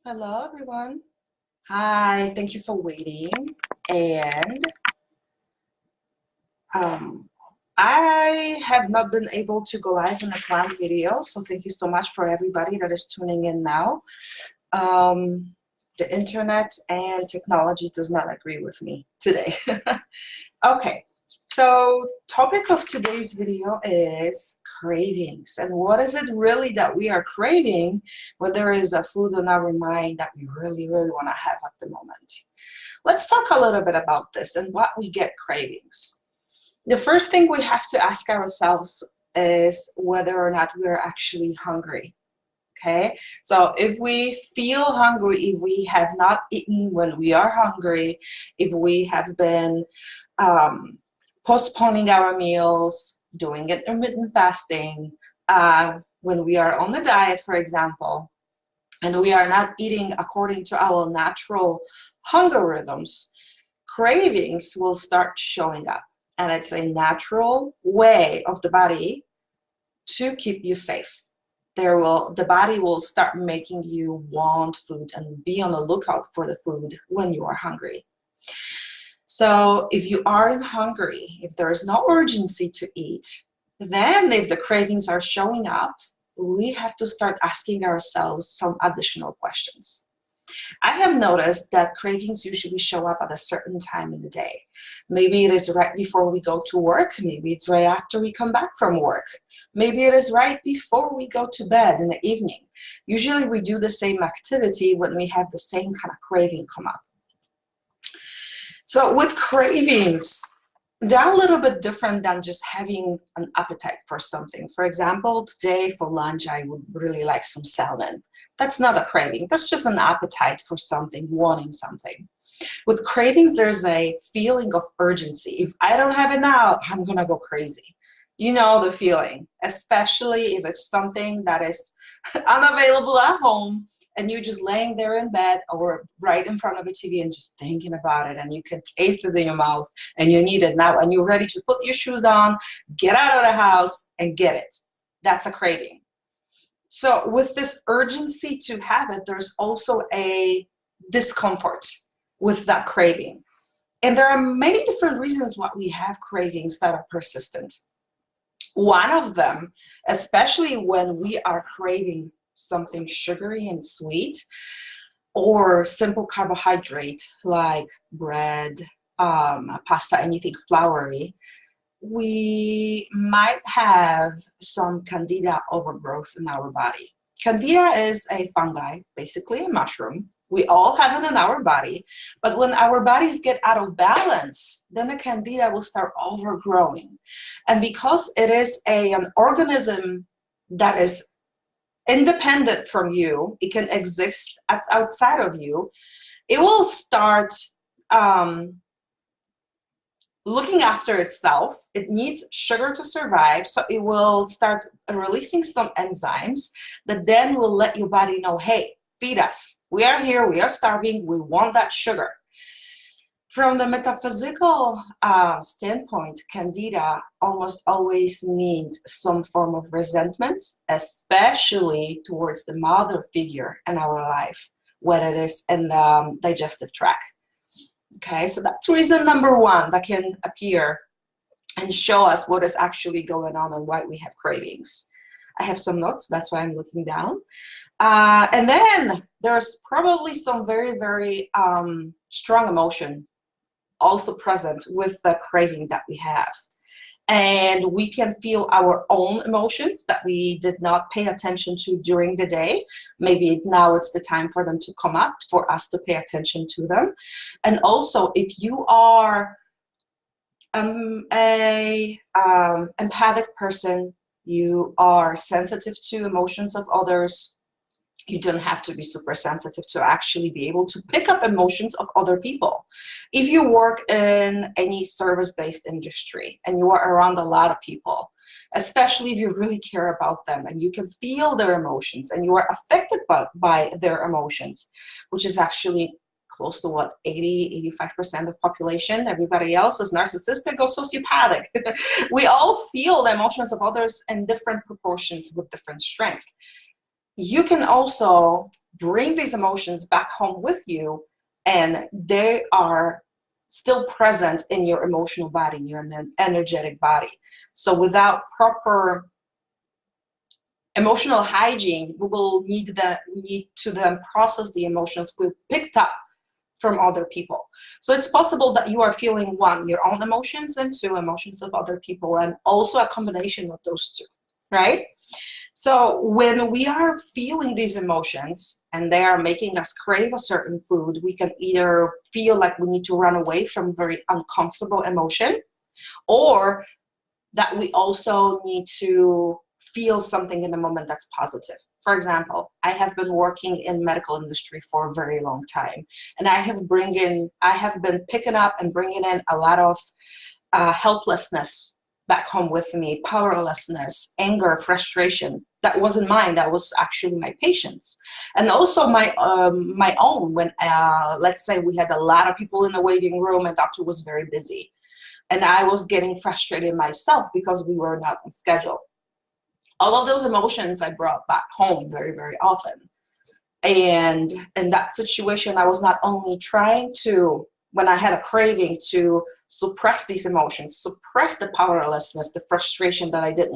Hello, everyone. Hi, thank you for waiting. And um, I have not been able to go live in a planned video, so thank you so much for everybody that is tuning in now. Um, the internet and technology does not agree with me today. Okay, so topic of today's video is cravings. And what is it really that we are craving when there is a food on our mind that we really, really want to have at the moment? Let's talk a little bit about this and what we get cravings. The first thing we have to ask ourselves is whether or not we're actually hungry. Okay, so if we feel hungry, if we have not eaten when we are hungry, if we have been postponing our meals, doing intermittent fasting, when we are on a diet, for example, and we are not eating according to our natural hunger rhythms, cravings will start showing up. And it's a natural way of the body to keep you safe. The body will start making you want food and be on the lookout for the food when you are hungry. So if you aren't hungry, if there is no urgency to eat, then if the cravings are showing up, we have to start asking ourselves some additional questions. I have noticed that cravings usually show up at a certain time in the day. Maybe it is right before we go to work. Maybe it's right after we come back from work. Maybe it is right before we go to bed in the evening. Usually we do the same activity when we have the same kind of craving come up. So with cravings, they're a little bit different than just having an appetite for something. For example, today for lunch, I would really like some salmon. That's not a craving. That's just an appetite for something, wanting something. With cravings, there's a feeling of urgency. If I don't have it now, I'm going to go crazy. You know the feeling, especially if it's something that is unavailable at home and you're just laying there in bed or right in front of a TV and just thinking about it, and you can taste it in your mouth and you need it now and you're ready to put your shoes on, get out of the house and get it. That's a craving. So with this urgency to have it, there's also a discomfort with that craving. And there are many different reasons why we have cravings that are persistent. One of them, especially when we are craving something sugary and sweet or simple carbohydrate like bread, pasta, anything floury, we might have some candida overgrowth in our body. Candida is a fungi, basically a mushroom. We all have it in our body, but when our bodies get out of balance, then the candida will start overgrowing. And because it is an organism that is independent from you, it can exist outside of you, it will start looking after itself. It needs sugar to survive, so it will start releasing some enzymes that then will let your body know, hey, feed us. We are here, we are starving, we want that sugar. From the metaphysical standpoint, candida almost always means some form of resentment, especially towards the mother figure in our life, when it is in the digestive tract. Okay, so that's reason number one that can appear and show us what is actually going on and why we have cravings. I have some notes, that's why I'm looking down. And then there's probably some very, very strong emotion also present with the craving that we have. And we can feel our own emotions that we did not pay attention to during the day. Maybe now it's the time for them to come up, for us to pay attention to them. And also, if you are empathic person, you are sensitive to emotions of others, you don't have to be super sensitive to actually be able to pick up emotions of other people. If you work in any service-based industry and you are around a lot of people, especially if you really care about them and you can feel their emotions and you are affected by their emotions, which is actually close to what, 80–85% of population. Everybody else is narcissistic or sociopathic. We all feel the emotions of others in different proportions with different strength. you can also bring these emotions back home with you, and they are still present in your emotional body, in your energetic body. So without proper emotional hygiene, we will need to then process the emotions we picked up from other people. So it's possible that you are feeling one, your own emotions, and two, emotions of other people, and also a combination of those two, right? So when we are feeling these emotions and they are making us crave a certain food, we can either feel like we need to run away from very uncomfortable emotion, or that we also need to feel something in the moment that's positive. For example, I have been working in medical industry for a very long time, and I have been picking up and bringing in a lot of helplessness back home with me, powerlessness, anger, frustration. That wasn't mine. That was actually my patients, and also my own. When let's say we had a lot of people in the waiting room, and doctor was very busy, and I was getting frustrated myself because we were not on schedule. All of those emotions I brought back home very, very often. And in that situation, I was not only trying to, when I had a craving, to suppress these emotions, suppress the powerlessness, the frustration that I did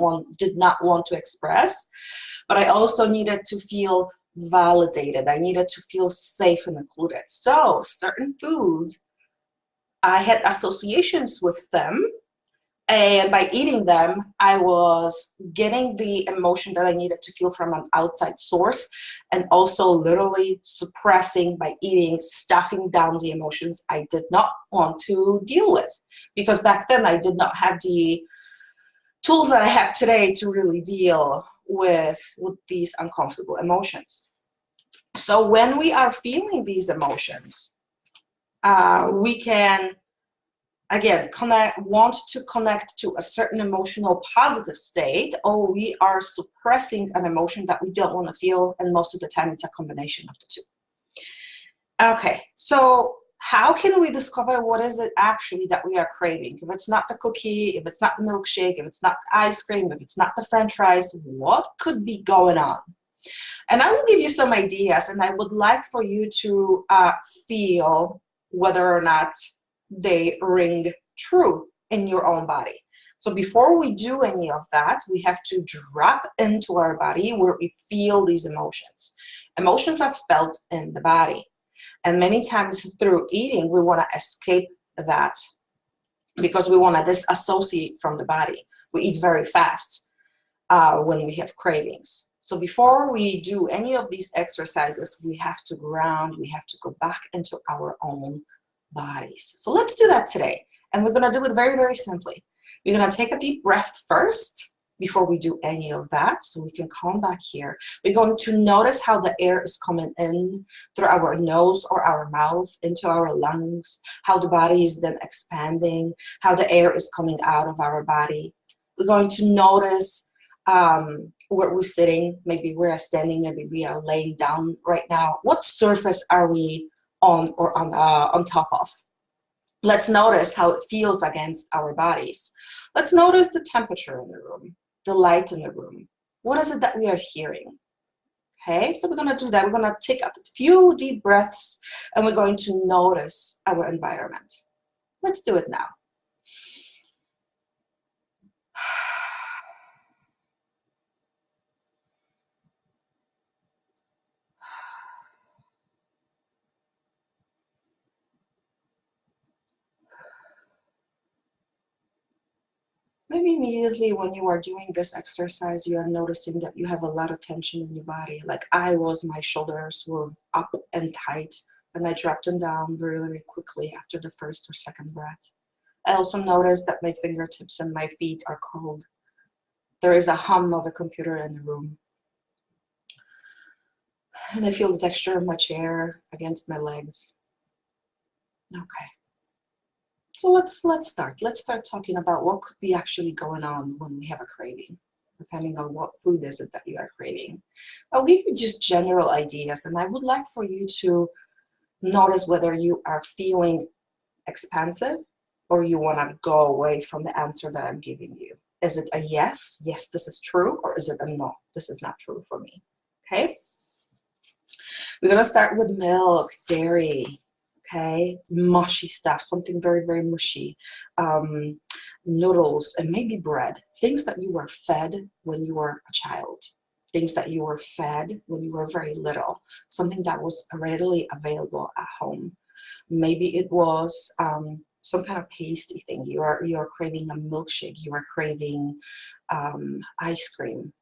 not want to express, but I also needed to feel validated. I needed to feel safe and included. So certain foods, I had associations with them, and by eating them, I was getting the emotion that I needed to feel from an outside source, and also literally suppressing by eating, stuffing down the emotions I did not want to deal with. Because back then I did not have the tools that I have today to really deal with these uncomfortable emotions. So when we are feeling these emotions, we can again want to connect to a certain emotional positive state, or we are suppressing an emotion that we don't want to feel, and most of the time it's a combination of the two. Okay, so how can we discover what is it actually that we are craving? If it's not the cookie, if it's not the milkshake, if it's not the ice cream, if it's not the french fries, what could be going on? And I will give you some ideas, and I would like for you to feel whether or not they ring true in your own body. So before we do any of that, we have to drop into our body where we feel these emotions. Emotions are felt in the body. And many times through eating, we want to escape that because we want to disassociate from the body. We eat very fast when we have cravings. So before we do any of these exercises, we have to ground, we have to go back into our own bodies. So let's do that today. And we're going to do it very, very simply. We're going to take a deep breath first before we do any of that, so we can come back here. We're going to notice how the air is coming in through our nose or our mouth into our lungs, how the body is then expanding, how the air is coming out of our body. We're going to notice where we're sitting. Maybe we are standing, maybe we are laying down right now. What surface are we on top of? Let's notice how it feels against our bodies. Let's notice the temperature in the room, the light in the room. What is it that we are hearing? Okay, so we're going to do that. We're going to take a few deep breaths, and we're going to notice our environment. Let's do it now. Maybe immediately when you are doing this exercise, you are noticing that you have a lot of tension in your body. Like my shoulders were up and tight, and I dropped them down very, very quickly after the first or second breath. I also noticed that my fingertips and my feet are cold. There is a hum of a computer in the room. And I feel the texture of my chair against my legs. Okay. So let's start. Let's start talking about what could be actually going on when we have a craving, depending on what food is it that you are craving. I'll give you just general ideas, and I would like for you to notice whether you are feeling expansive or you want to go away from the answer that I'm giving you. Is it a yes, this is true, or is it a no, this is not true for me? Okay? We're gonna start with milk, dairy, okay? Mushy stuff, something very, very mushy. Noodles, and maybe bread. Things that you were fed when you were a child. Things that you were fed when you were very little. Something that was readily available at home. Maybe it was some kind of pasty thing. You're craving a milkshake. You are craving ice cream.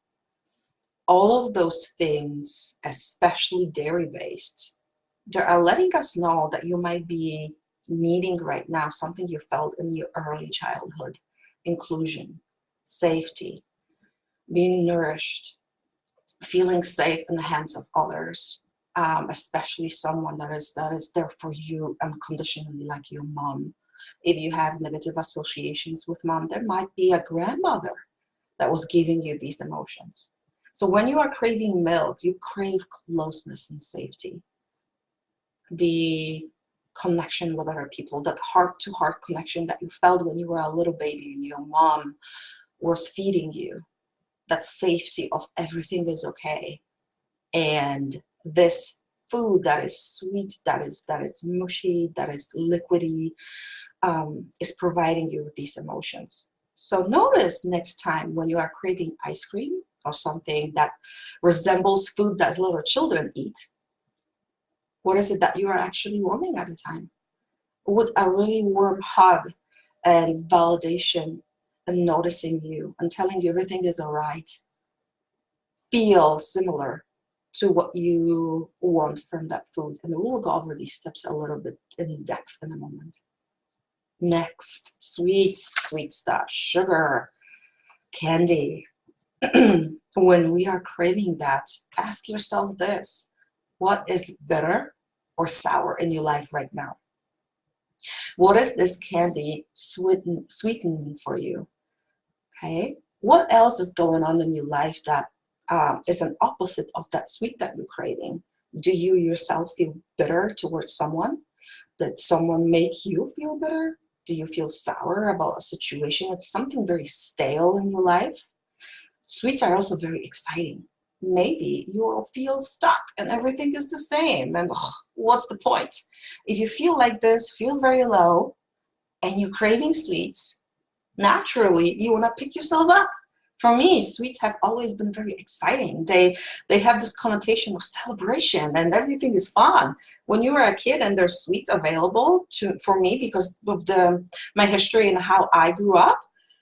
All of those things, especially dairy-based, they are letting us know that you might be needing right now something you felt in your early childhood. Inclusion, safety, being nourished, feeling safe in the hands of others, especially someone that is there for you unconditionally, like your mom. If you have negative associations with mom, there might be a grandmother that was giving you these emotions. So when you are craving milk, you crave closeness and safety. The connection with other people, that heart-to-heart connection that you felt when you were a little baby and your mom was feeding you, that safety of everything is okay. And this food that is sweet, that is mushy, that is liquidy, is providing you with these emotions. So notice next time when you are craving ice cream or something that resembles food that little children eat, what is it that you are actually wanting at the time? Would a really warm hug and validation and noticing you and telling you everything is all right feel similar to what you want from that food? And we'll go over these steps a little bit in depth in a moment. Next, sweets, sweet stuff, sugar, candy. When we are craving that, ask yourself this: what is bitter or sour in your life right now? What is this candy sweetening for you? Okay. What else is going on in your life that is an opposite of that sweet that you're craving? Do you yourself feel bitter towards someone? Did someone make you feel bitter? Do you feel sour about a situation? It's something very stale in your life. Sweets are also very exciting. Maybe you will feel stuck and everything is the same. And what's the point? If you feel like this, feel very low, and you're craving sweets, naturally you want to pick yourself up. For me, sweets have always been very exciting. They have this connotation of celebration and everything is fun. When you were a kid and there's sweets available for me because of my history and how I grew up,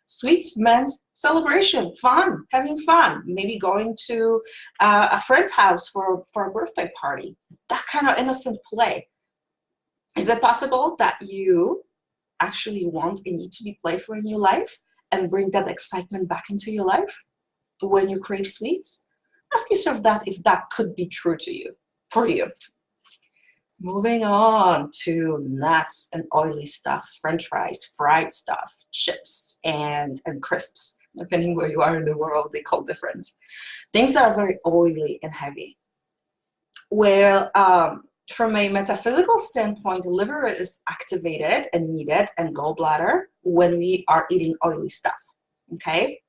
sweets meant celebration, fun, having fun, maybe going to a friend's house for a birthday party, that kind of innocent play. Is it possible that you actually want and need to be playful in your life and bring that excitement back into your life when you crave sweets? Ask yourself that, if that could be true to you, for you. Moving on to nuts and oily stuff, French fries, fried stuff, chips, and crisps. Depending where you are in the world, they call different. Things that are very oily and heavy. Well, from a metaphysical standpoint, the liver is activated and needed, and gallbladder, when we are eating oily stuff, okay?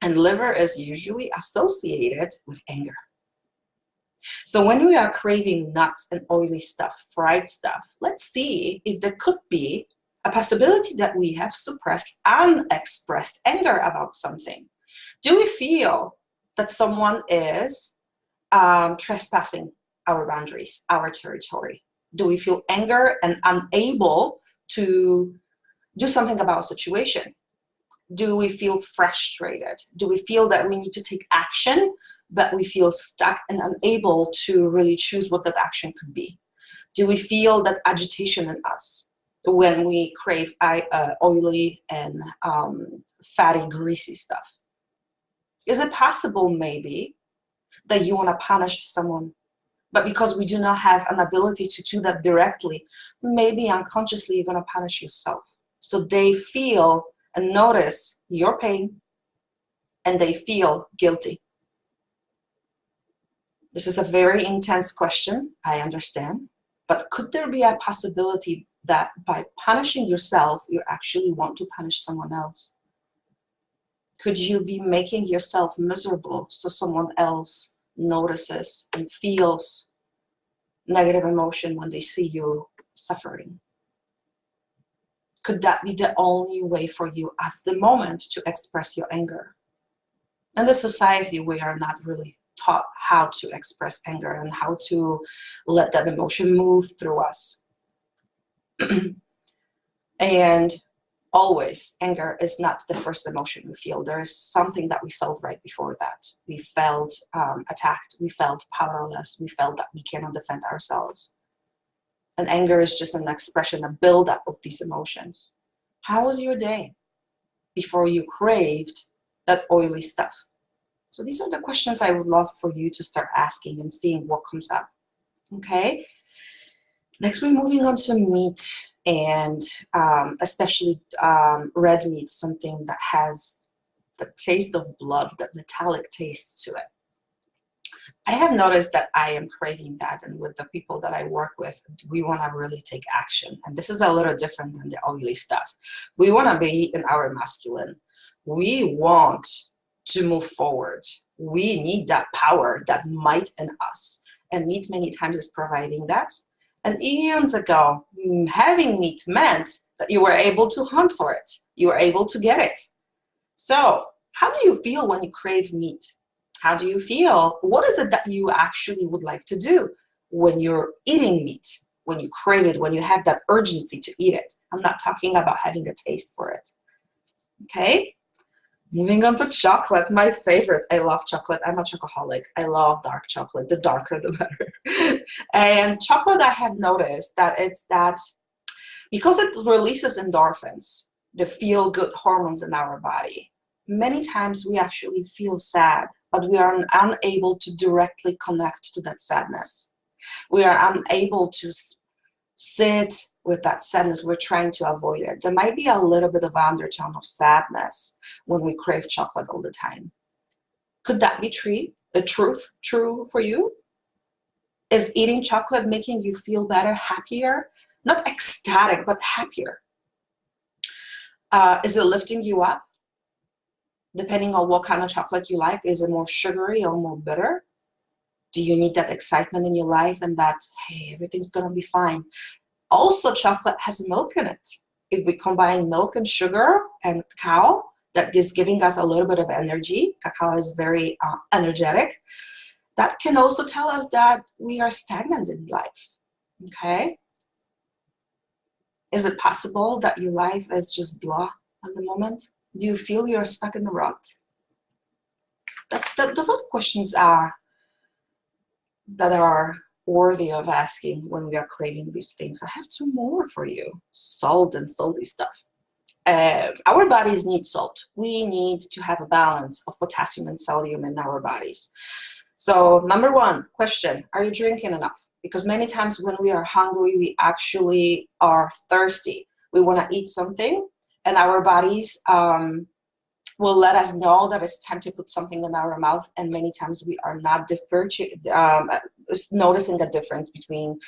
And liver is usually associated with anger. So when we are craving nuts and oily stuff, fried stuff, let's see if there could be a possibility that we have suppressed unexpressed anger about something. Do we feel that someone is trespassing our boundaries, our territory? Do we feel anger and unable to do something about a situation? Do we feel frustrated? Do we feel that we need to take action, but we feel stuck and unable to really choose what that action could be? Do we feel that agitation in us when we crave oily and fatty, greasy stuff? Is it possible maybe that you want to punish someone, but because we do not have an ability to do that directly, maybe unconsciously you're going to punish yourself? So they feel and notice your pain and they feel guilty. This is a very intense question, I understand, but could there be a possibility that by punishing yourself, you actually want to punish someone else? Could you be making yourself miserable so someone else notices and feels negative emotion when they see you suffering? Could that be the only way for you at the moment to express your anger? In the society, we are not really taught how to express anger and how to let that emotion move through us. And always, anger is not the first emotion we feel. There is something that we felt right before that. We felt attacked. We felt powerless. We felt that we cannot defend ourselves. And anger is just an expression, a buildup of these emotions. How was your day before you craved that oily stuff? So these are the questions I would love for you to start asking and seeing what comes up. Okay? Next, we're moving on to meat, and especially red meat, something that has the taste of blood, that metallic taste to it. I have noticed that I am craving that, and with the people that I work with, we want to really take action. And this is a little different than the oily stuff. We want to be in our masculine. We want to move forward. We need that power, that might in us. And meat many times is providing that. And eons ago, having meat meant that you were able to hunt for it. You were able to get it. So how do you feel when you crave meat? How do you feel? What is it that you actually would like to do when you're eating meat, when you crave it, when you have that urgency to eat it? I'm not talking about having a taste for it. Okay? Moving on to chocolate, my favorite. I love chocolate. I'm a chocoholic. I love dark chocolate. The darker, the better. And chocolate, I have noticed that it's that because it releases endorphins, the feel-good hormones in our body. Many times we actually feel sad, but we are unable to directly connect to that sadness. We are unable to sit with that sadness. We're trying to avoid it. There might be a little bit of undertone of sadness when we crave chocolate all the time. Could that be true for you? Is eating chocolate making you feel better, happier? Not ecstatic, but happier. Is it lifting you up? Depending on what kind of chocolate you like, is it more sugary or more bitter? Do you need that excitement in your life and that, hey, everything's gonna be fine? Also, chocolate has milk in it. If we combine milk and sugar and cacao, that is giving us a little bit of energy. Cacao is very energetic. That can also tell us that we are stagnant in life, okay? Is it possible that your life is just blah at the moment? Do you feel you're stuck in the rut? Those are the questions that are worthy of asking when we are craving these things. I have two more for you. Salt and salty stuff. Our bodies need salt. We need to have a balance of potassium and sodium in our bodies. So number one question, are you drinking enough? Because many times when we are hungry, we actually are thirsty. We want to eat something, and our bodies will let us know that it's time to put something in our mouth, and many times we are not noticing a difference between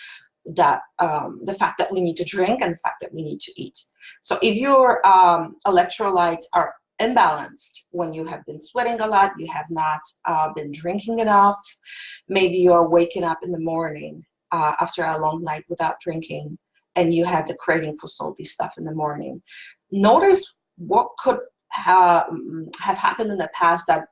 that the fact that we need to drink and the fact that we need to eat. So if your electrolytes are imbalanced, when you have been sweating a lot, you have not been drinking enough, maybe you are waking up in the morning after a long night without drinking, and you have the craving for salty stuff in the morning. Notice what could have happened in the past that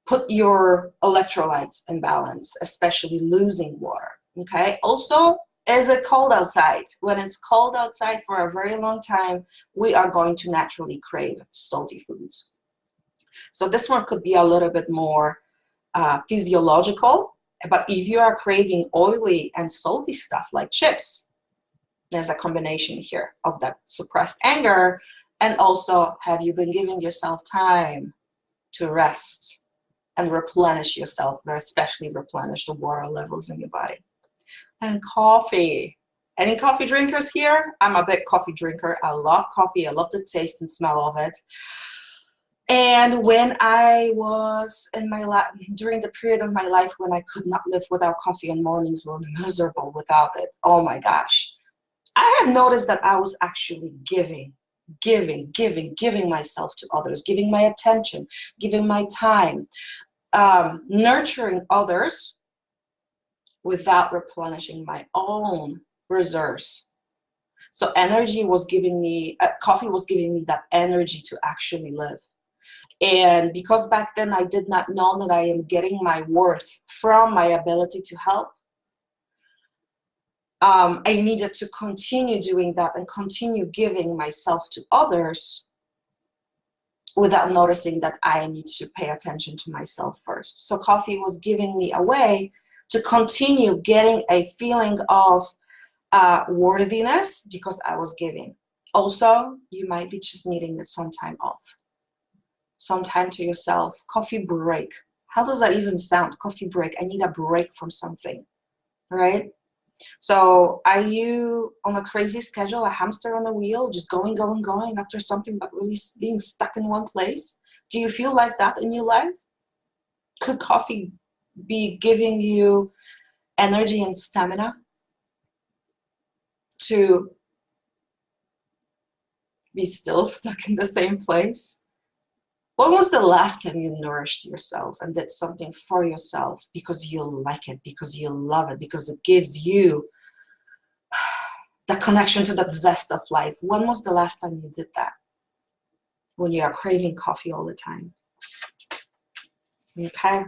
put your electrolytes in balance, especially losing water. Okay. Also, is it cold outside? When it's cold outside for a very long time, we are going to naturally crave salty foods. So this one could be a little bit more physiological, but if you are craving oily and salty stuff like chips, there's a combination here of that suppressed anger. And also, have you been giving yourself time to rest and replenish yourself, but especially replenish the water levels in your body? And coffee. Any coffee drinkers here? I'm a big coffee drinker. I love coffee. I love the taste and smell of it. And when I was in during the period of my life when I could not live without coffee and mornings were miserable without it, oh my gosh. I have noticed that I was actually giving myself to others, giving my attention, giving my time. nurturing others without replenishing my own reserves. So energy was giving me, coffee was giving me that energy to actually live. And because back then I did not know that I am getting my worth from my ability to help, I needed to continue doing that and continue giving myself to others without noticing that I need to pay attention to myself first. So coffee was giving me a way to continue getting a feeling of worthiness because I was giving. Also, you might be just needing some time off, some time to yourself. Coffee break. How does that even sound? Coffee break. I need a break from something, right? So are you on a crazy schedule, a hamster on a wheel, just going after something, but really being stuck in one place? Do you feel like that in your life? Could coffee be giving you energy and stamina to be still stuck in the same place? When was the last time you nourished yourself and did something for yourself because you like it, because you love it, because it gives you the connection to that zest of life? When was the last time you did that? When you are craving coffee all the time. Okay.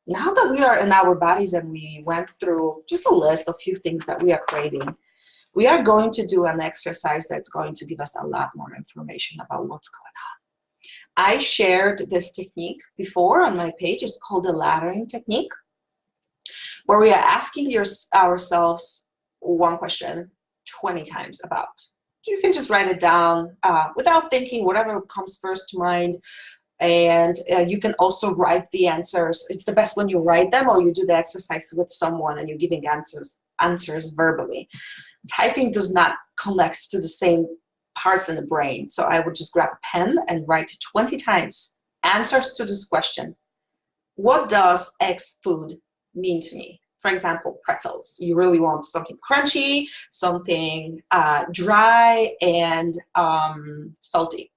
Now that we are in our bodies and we went through just a list of few things that we are craving, we are going to do an exercise that's going to give us a lot more information about what's going on. I shared this technique before on my page. It's called the laddering technique, where we are asking ourselves one question 20 times about. You can just write it down without thinking, whatever comes first to mind. And you can also write the answers. It's the best when you write them or you do the exercise with someone and you're giving answers verbally. Typing does not connect to the same parts in the brain. So I would just grab a pen and write 20 times answers to this question. What does X food mean to me? For example, pretzels. You really want something crunchy, something dry and salty,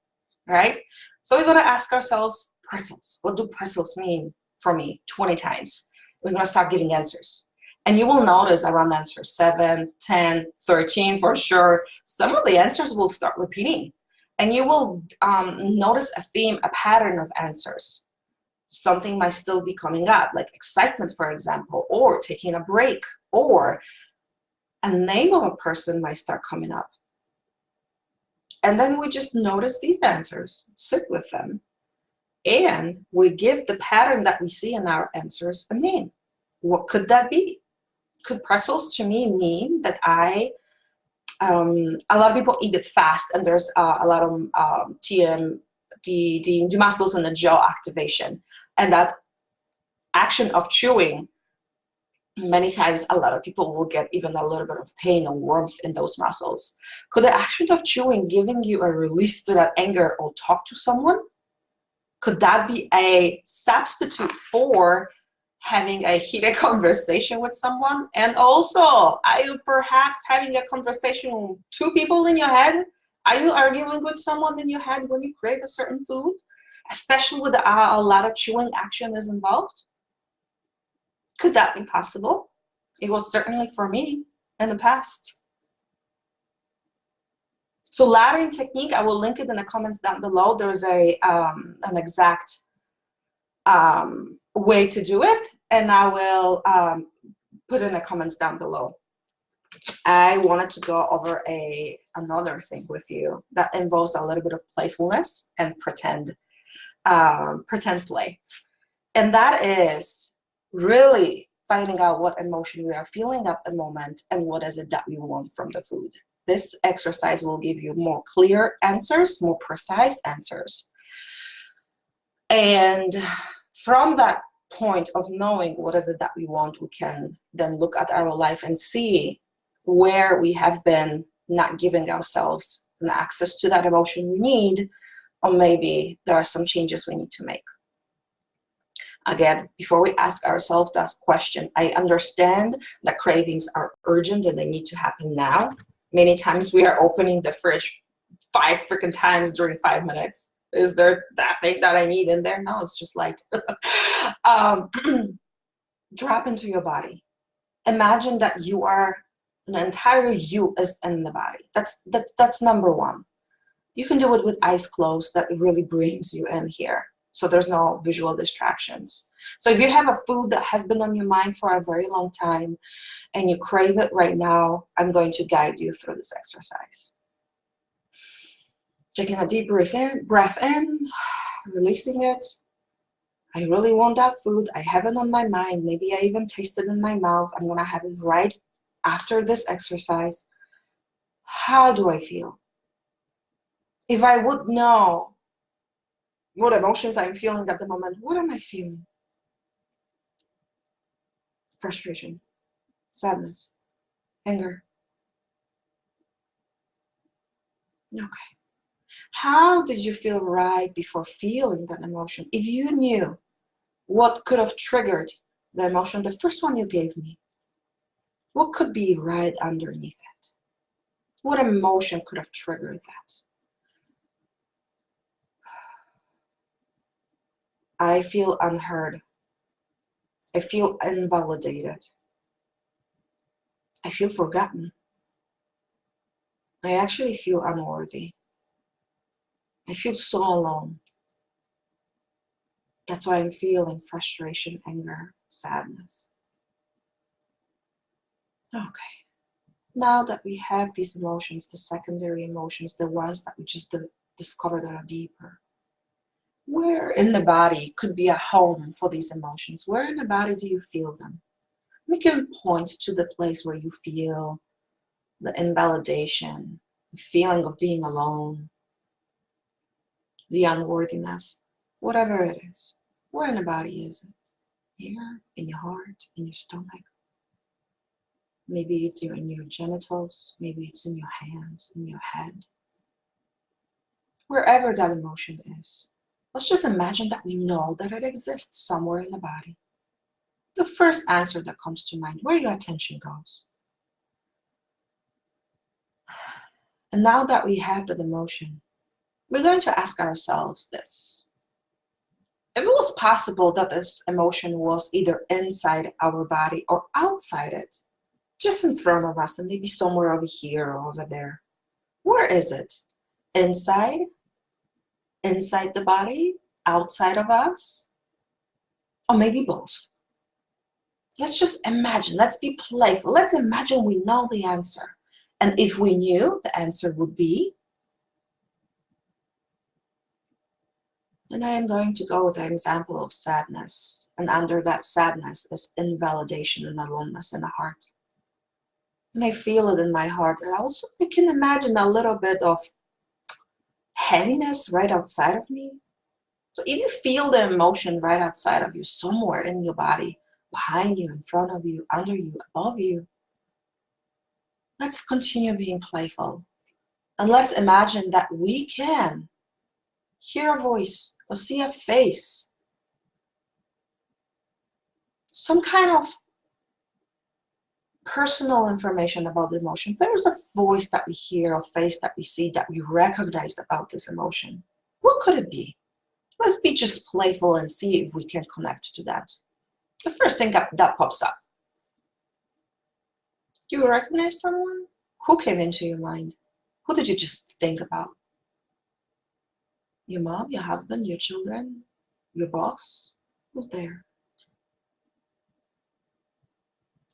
right? So we're going to ask ourselves, pretzels. What do pretzels mean for me? 20 times. We're going to start giving answers. And you will notice around answer 7, 10, 13 for sure, some of the answers will start repeating. And you will notice a theme, a pattern of answers. Something might still be coming up, like excitement, for example, or taking a break, or a name of a person might start coming up. And then we just notice these answers, sit with them, and we give the pattern that we see in our answers a name. What could that be? Could pretzels to me mean that a lot of people eat it fast, and there's a lot of the muscles in the jaw activation, and that action of chewing, many times a lot of people will get even a little bit of pain or warmth in those muscles. Could the action of chewing giving you a release to that anger or talk to someone? Could that be a substitute for having a heated conversation with someone? And also, are you perhaps having a conversation with 2 people in your head? Are you arguing with someone in your head when you crave a certain food? Especially with a lot of chewing action is involved? Could that be possible? It was certainly for me in the past. So laddering technique, I will link it in the comments down below. There's an exact way to do it, and I will put in the comments down below. I wanted to go over another thing with you that involves a little bit of playfulness and pretend play. And that is really finding out what emotion we are feeling at the moment and what is it that we want from the food. This exercise will give you more clear answers, more precise answers. And from that point of knowing what is it that we want, we can then look at our life and see where we have been not giving ourselves an access to that emotion we need, or maybe there are some changes we need to make. Again, before we ask ourselves that question, I understand that cravings are urgent and they need to happen now. Many times we are opening the fridge 5 freaking times during 5 minutes. Is there that thing that I need in there? No, it's just light. um, Drop into your body. Imagine that you are, an entire you is in the body. That's number one. You can do it with eyes closed. That really brings you in here. So there's no visual distractions. So if you have a food that has been on your mind for a very long time and you crave it right now, I'm going to guide you through this exercise. Taking a deep breath in, releasing it. I really want that food. I have it on my mind. Maybe I even taste it in my mouth. I'm going to have it right after this exercise. How do I feel? If I would know what emotions I'm feeling at the moment, what am I feeling? Frustration, sadness, anger. Okay. How did you feel right before feeling that emotion? If you knew what could have triggered the emotion, the first one you gave me, what could be right underneath it? What emotion could have triggered that? I feel unheard. I feel invalidated. I feel forgotten. I actually feel unworthy. I feel so alone. That's why I'm feeling frustration, anger, sadness. Okay. Now that we have these emotions, the secondary emotions, the ones that we just discovered that are deeper, where in the body could be a home for these emotions? Where in the body do you feel them? We can point to the place where you feel the invalidation, the feeling of being alone, the unworthiness, whatever it is. Where in the body is it? Here, in your heart, in your stomach. Maybe it's in your genitals, maybe it's in your hands, in your head. Wherever that emotion is, let's just imagine that we know that it exists somewhere in the body. The first answer that comes to mind, where your attention goes. And now that we have that emotion, we're going to ask ourselves this. If it was possible that this emotion was either inside our body or outside it, just in front of us and maybe somewhere over here or over there, where is it? Inside? Inside the body? Outside of us? Or maybe both? Let's just imagine. Let's be playful. Let's imagine we know the answer. And if we knew, the answer would be, and I am going to go with an example of sadness. And under that sadness is invalidation and aloneness in the heart. And I feel it in my heart. And also I can imagine a little bit of heaviness right outside of me. So if you feel the emotion right outside of you, somewhere in your body, behind you, in front of you, under you, above you, let's continue being playful. And let's imagine that we can hear a voice or see a face, some kind of personal information about the emotion. There's a voice that we hear, a face that we see, that we recognize about this emotion. What could it be? Let's be just playful and see if we can connect to that. The first thing that pops up. Do you recognize someone? Who came into your mind? Who did you just think about? Your mom, your husband, your children, your boss? Who's there?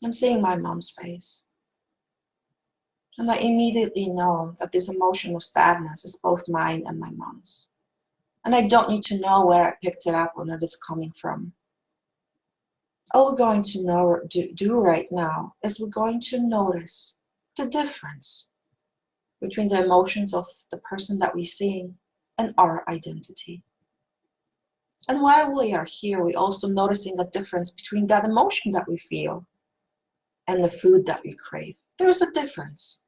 I'm seeing my mom's face. And I immediately know that this emotion of sadness is both mine and my mom's. And I don't need to know where I picked it up or where it's coming from. All we're going to do right now is we're going to notice the difference between the emotions of the person that we're seeing and our identity. And while we are here, we're also noticing a difference between that emotion that we feel and the food that we crave. There is a difference.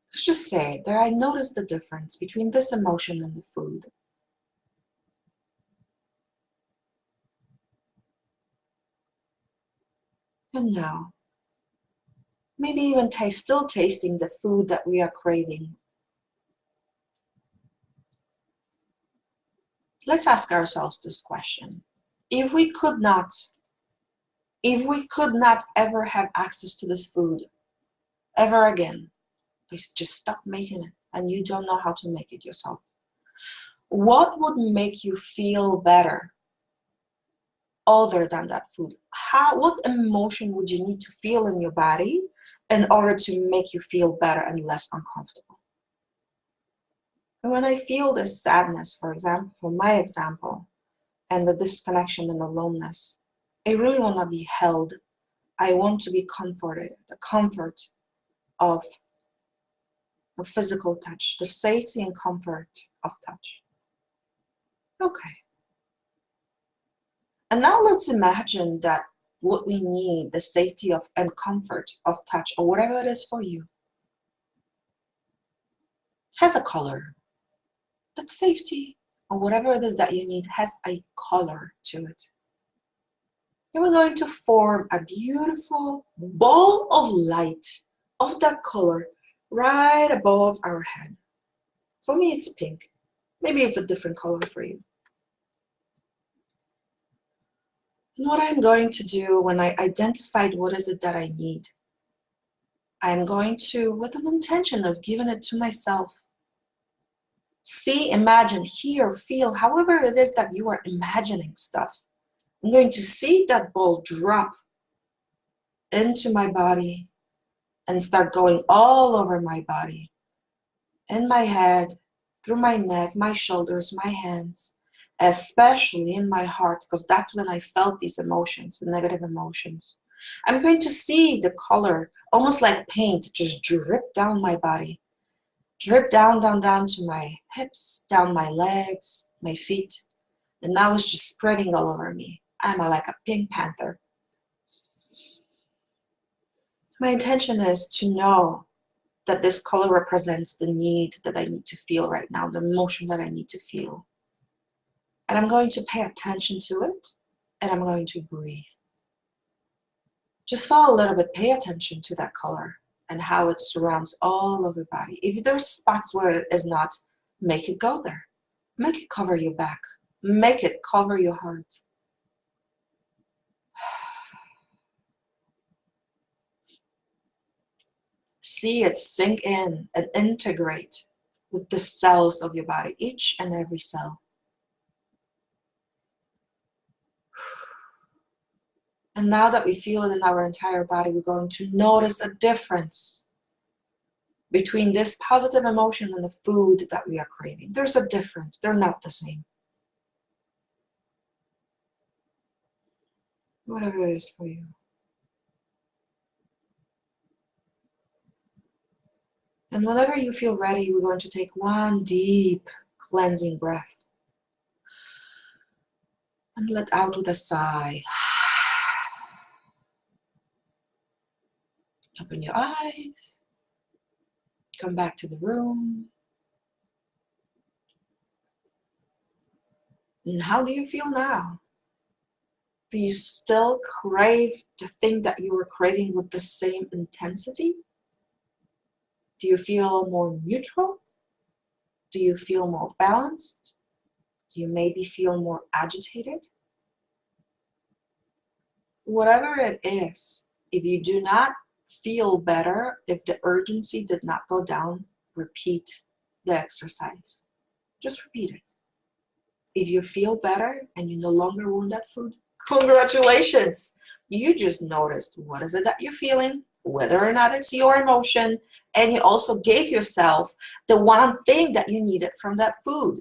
Let's just say that I noticed the difference between this emotion and the food. And now, maybe even still tasting the food that we are craving. Let's ask ourselves this question. If we could not ever have access to this food ever again, just stop making it and you don't know how to make it yourself, what would make you feel better other than that food? What emotion would you need to feel in your body in order to make you feel better and less uncomfortable? And when I feel this sadness, for example, for my example, and the disconnection and aloneness, I really want to be held. I want to be comforted, the comfort of the physical touch, the safety and comfort of touch. Okay. And now let's imagine that what we need, the safety of and comfort of touch, or whatever it is for you, has a color. That safety or whatever it is that you need has a color to it. And we're going to form a beautiful ball of light of that color right above our head. For me, it's pink. Maybe it's a different color for you. And what I'm going to do when I identified what is it that I need, I'm going to, with an intention of giving it to myself, see, imagine, hear, feel, however it is that you are imagining stuff. I'm going to see that ball drop into my body and start going all over my body, in my head, through my neck, my shoulders, my hands, especially in my heart, because that's when I felt these emotions, the negative emotions. I'm going to see the color, almost like paint, just drip down my body. Drip down, down, down to my hips, down my legs, my feet. And now it's just spreading all over me. I'm like a pink panther. My intention is to know that this color represents the need that I need to feel right now, the emotion that I need to feel. And I'm going to pay attention to it, and I'm going to breathe. Just for a little bit, pay attention to that color and how it surrounds all of your body. If there's spots where it is not, make it go there. Make it cover your back. Make it cover your heart. See it sink in and integrate with the cells of your body, each and every cell. And now that we feel it in our entire body, we're going to notice a difference between this positive emotion and the food that we are craving. There's a difference. They're not the same. Whatever it is for you. And whenever you feel ready, we're going to take one deep cleansing breath. And let out with a sigh. Open your eyes. Come back to the room. And how do you feel now? Do you still crave the thing that you were craving with the same intensity? Do you feel more neutral? Do you feel more balanced? Do you maybe feel more agitated? Whatever it is, if you do not feel better, if the urgency did not go down, repeat the exercise. Just repeat it. If you feel better and you no longer want that food, congratulations. You just noticed what is it that you're feeling, whether or not it's your emotion, and you also gave yourself the one thing that you needed from that food.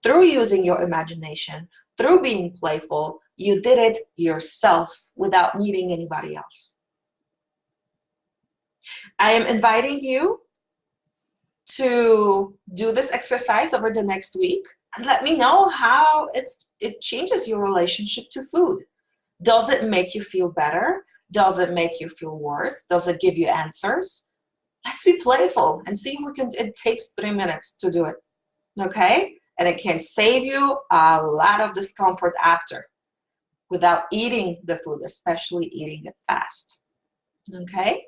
Through using your imagination, through being playful, you did it yourself without needing anybody else. I am inviting you to do this exercise over the next week and let me know how it changes your relationship to food. Does it make you feel better? Does it make you feel worse? Does it give you answers? Let's be playful and see if we can. It takes 3 minutes to do it, okay? And it can save you a lot of discomfort after without eating the food, especially eating it fast, okay?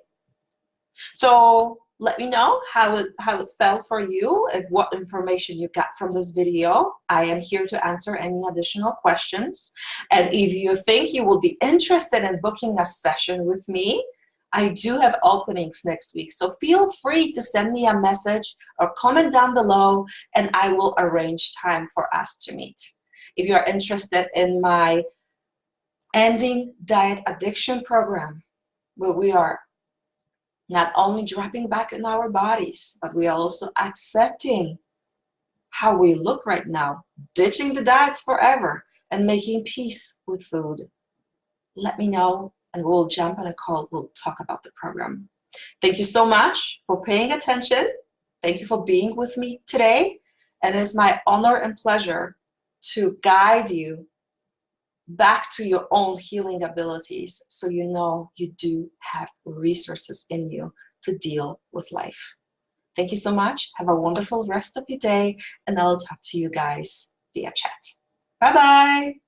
So Let me know how it felt for you, if what information you got from this video. I am here to answer any additional questions. And if you think you will be interested in booking a session with me, I do have openings next week. So feel free to send me a message or comment down below, and I will arrange time for us to meet. If you're interested in my Ending Diet Addiction program, where we are not only dropping back in our bodies, but we are also accepting how we look right now, ditching the diets forever, and making peace with food, let me know and we'll jump on a call. We'll talk about the program. Thank you so much for paying attention. Thank you for being with me today. And it's my honor and pleasure to guide you back to your own healing abilities, so you know you do have resources in you to deal with life. Thank you so much. Have a wonderful rest of your day, and I'll talk to you guys via chat. Bye-bye.